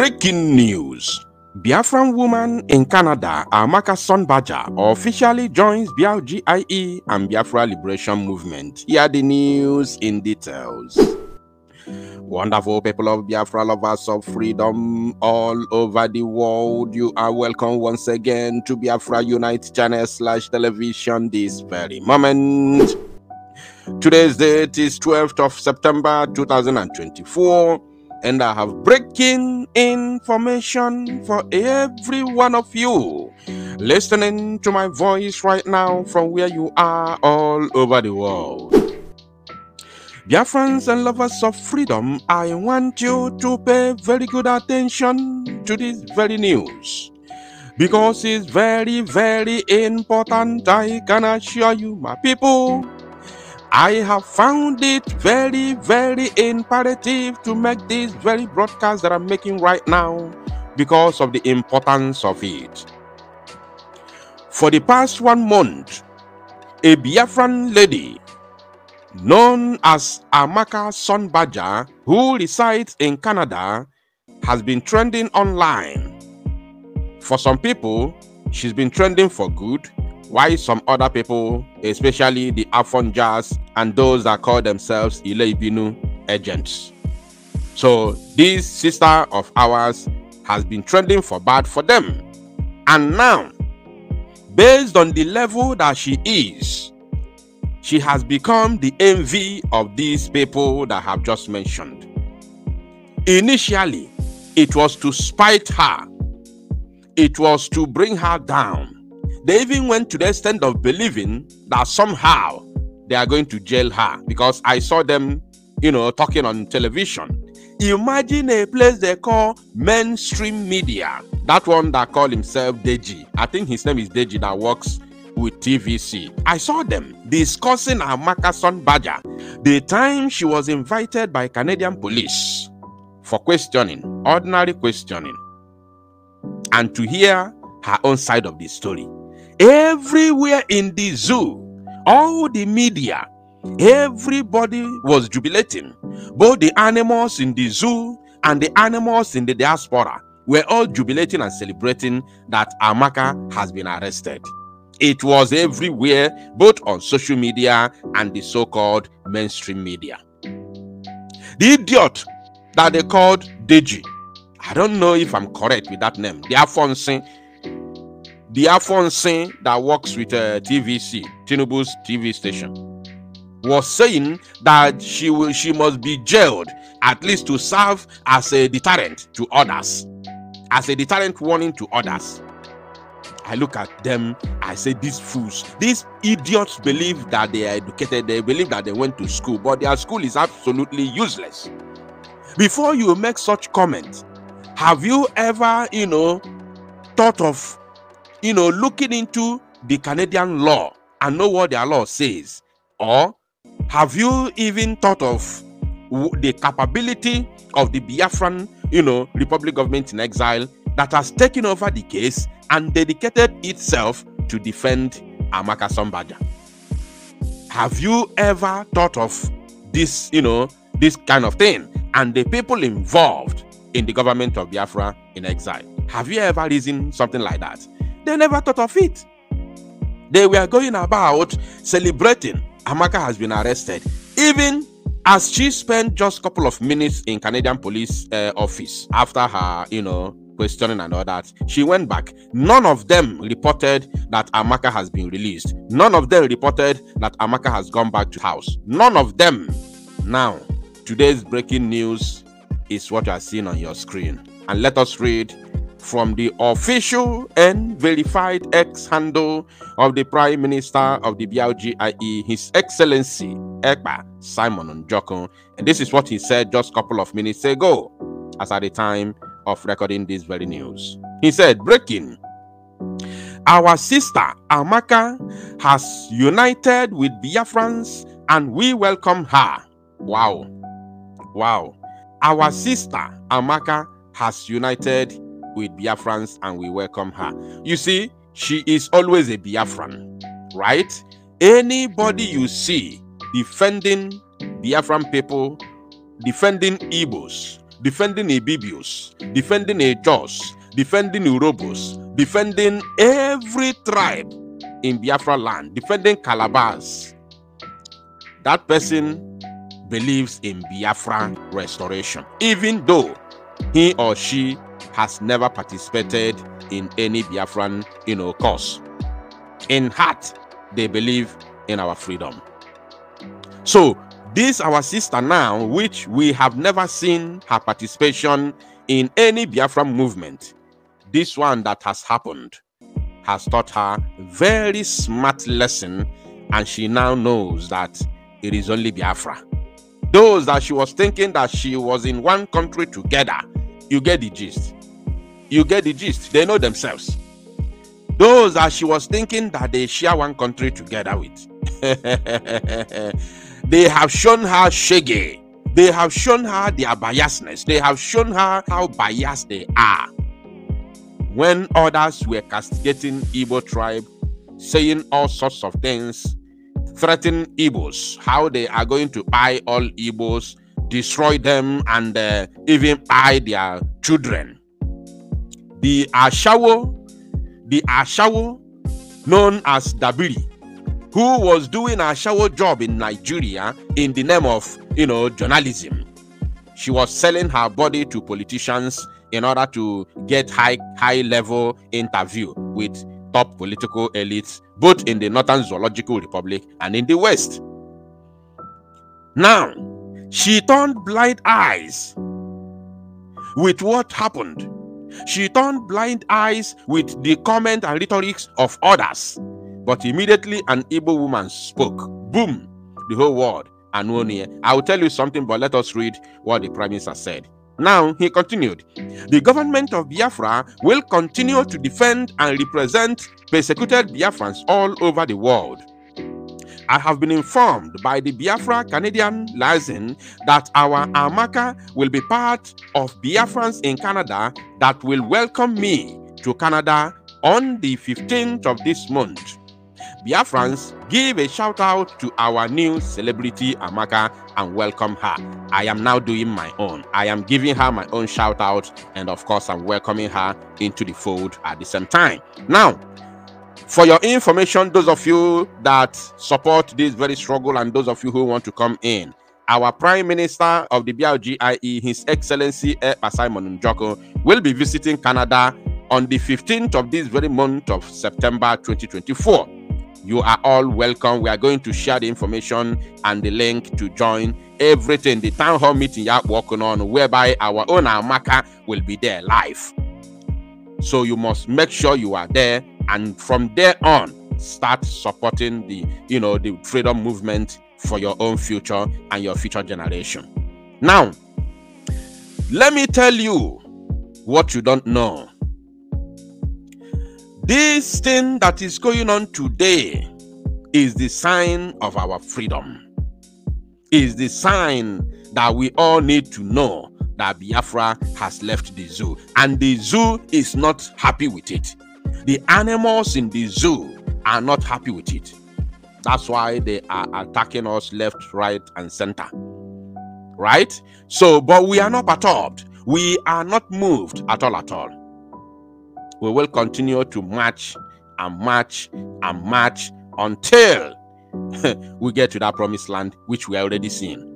Breaking news. Biafran woman in Canada, Amaka Sunnberger, officially joins BRGIE and Biafra Liberation Movement. Here are the news in details. Wonderful people of Biafra, lovers of freedom all over the world, you are welcome once again to Biafra Unite channel /television this very moment. Today's date is 12th of September 2024. And I have breaking information for every one of you listening to my voice right now from where you are all over the world. Biafrans and lovers of freedom, I want you to pay very good attention to this very news, because it's very, very important. I can assure you, my people, I have found it very, very imperative to make this very broadcast that I'm making right now because of the importance of it. For the past 1 month, a Biafran lady known as Amaka Sunnberger, who resides in Canada, has been trending online. For some people, she's been trending for good, while some other people, especially the Afonjas and those that call themselves Ile-Ibinu agents. So this sister of ours has been trending for bad for them. And now, based on the level that she is, she has become the envy of these people that I have just mentioned. Initially, it was to spite her. It was to bring her down. They even went to the extent of believing that somehow they are going to jail her, because I saw them, talking on television. Imagine a place they call mainstream media. That one that called himself Deji. I think his name is Deji, that works with TVC. I saw them discussing Amaka Sunnberger the time she was invited by Canadian police for questioning, ordinary questioning, and to hear her own side of the story. Everywhere in the zoo, all the media, everybody was jubilating. Both the animals in the zoo and the animals in the diaspora were all jubilating and celebrating that Amaka has been arrested. It was everywhere, both on social media and the so-called mainstream media. The idiot that they called Deji, I don't know if I'm correct with that name, the Afonso that works with TVC, Tinubu's TV station, was saying that she must be jailed, at least to serve as a deterrent to others, as a deterrent warning to others. I look at them, I say, these fools, these idiots believe that they are educated, they believe that they went to school, but their school is absolutely useless. Before you make such comments, have you ever, thought of looking into the Canadian law and know what their law says? Or have you even thought of the capability of the Biafran, Republic government in exile that has taken over the case and dedicated itself to defend Amaka Sunnberger? Have you ever thought of this, this kind of thing? And the people involved in the government of Biafra in exile, have you ever reasoned something like that? They never thought of it. They were going about celebrating Amaka has been arrested. Even as she spent just a couple of minutes in Canadian police office after her, questioning and all that, she went back. None of them reported that Amaka has been released. None of them reported that Amaka has gone back to house. None of them. Now, today's breaking news is what you are seeing on your screen. And let us read from the official and verified X handle of the Prime Minister of the BRGIE, His Excellency Ekpa Simon Njoko. And this is what he said just a couple of minutes ago, as at the time of recording this very news. He said, breaking: our sister Amaka has united with Biafrans and we welcome her. Wow. Wow. Our sister Amaka has united with Biafrans and we welcome her. You see, she is always a Biafran, right? Anybody you see defending Biafran people, defending Igbos, defending Ibibius, defending Jos, defending Urobos, defending every tribe in Biafra land, defending Calabas. That person believes in Biafra restoration, even though he or she has never participated in any Biafran, cause. In heart, they believe in our freedom. So, this our sister now, which we have never seen her participation in any Biafran movement, this one that has happened has taught her very smart lesson, and she now knows that it is only Biafra. Those that she was thinking that she was in one country together, you get the gist. You get the gist. They know themselves. Those that she was thinking that they share one country together with, they have shown her shaggy. They have shown her their biasness. They have shown her how biased they are. When others were castigating Igbo tribe, saying all sorts of things, threatening Igbos, how they are going to buy all Igbos, destroy them, and even buy their children. The Ashawo known as Dabiri, who was doing a Ashawo job in Nigeria in the name of, journalism. She was selling her body to politicians in order to get high level interview with top political elites, both in the Northern Zoological Republic and in the West. Now, she turned blind eyes with what happened. She turned blind eyes with the comment and rhetorics of others. But immediately an Igbo woman spoke. Boom! The whole world. And I will tell you something, but let us read what the Prime Minister said. Now, he continued, the government of Biafra will continue to defend and represent persecuted Biafrans all over the world. I have been informed by the Biafra Canadian liaison that our Amaka will be part of Biafrans in Canada that will welcome me to Canada on the 15th of this month. Biafrans, give a shout out to our new celebrity Amaka and welcome her. I am now doing my own. I am giving her my own shout out, and of course I'm welcoming her into the fold at the same time. Now, for your information, those of you that support this very struggle and those of you who want to come in, our Prime Minister of the BRGIE, His Excellency Simon Njoko, will be visiting Canada on the 15th of this very month of September 2024. You are all welcome. We are going to share the information and the link to join everything. The town hall meeting you are working on, whereby our own Amaka will be there live. So you must make sure you are there, and from there on, start supporting the freedom movement for your own future and your future generation. Now, let me tell you what you don't know. This thing that is going on today is the sign of our freedom. Is the sign that we all need to know that Biafra has left the zoo, and the zoo is not happy with it. The animals in the zoo are not happy with it. That's why they are attacking us left, right, and center. Right? So, but we are not perturbed. We are not moved at all. We will continue to march and march and march until we get to that promised land, which we are already seeing.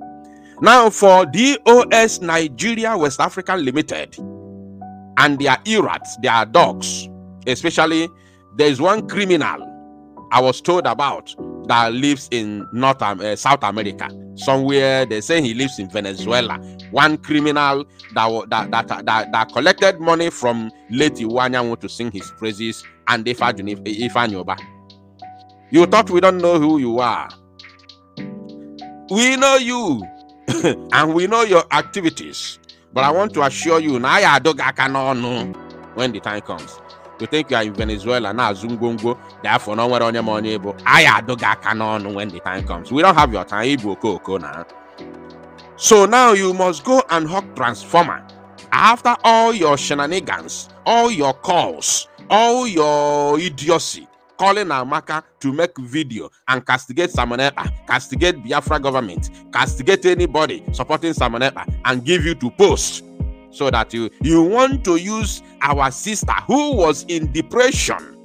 Now, for DOS Nigeria West Africa Limited and their errats, their dogs, especially, there is one criminal I was told about that lives in South America. Somewhere they say he lives in Venezuela. One criminal that collected money from late Iwanyanwu to sing his praises, and Ifanyoba. You thought we don't know who you are. We know you, and we know your activities. But I want to assure you, when the time comes. You think you are in Venezuela now, Zungongo, therefore no one on your money, but I don't when the time comes. We don't have your time, now. So now you must go and hawk transformer. After all your shenanigans, all your calls, all your idiocy, calling Amaka to make video and castigate Samonepa, castigate Biafra government, castigate anybody supporting Samonepa, and give you to post So that you want to use our sister who was in depression,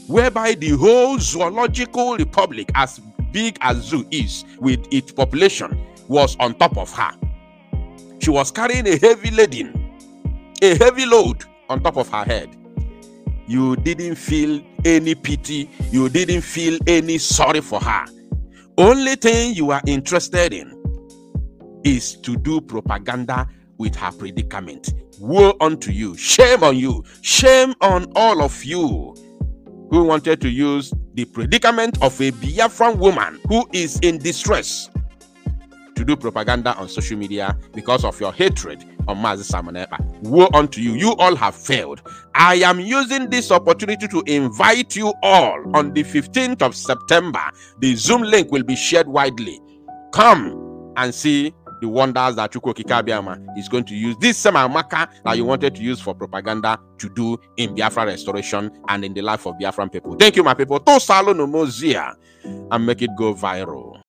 whereby the whole zoological republic, as big as zoo is with its population, was on top of her. She was carrying a heavy load on top of her head. You didn't feel any pity. You didn't feel any sorry for her. Only thing you are interested in is to do propaganda with her predicament. Woe unto you. Shame on you. Shame on all of you who wanted to use the predicament of a Biafran woman who is in distress to do propaganda on social media because of your hatred on Mazi Simon Ekpa. Woe unto you. You all have failed. I am using this opportunity to invite you all on the 15th of September. The Zoom link will be shared widely. Come and see the wonders that Chukwu Okike Abiama is going to use. This same Amaka that you wanted to use for propaganda to do in Biafra restoration and in the life of Biafran people. Thank you, my people. To salo no mozia and make it go viral.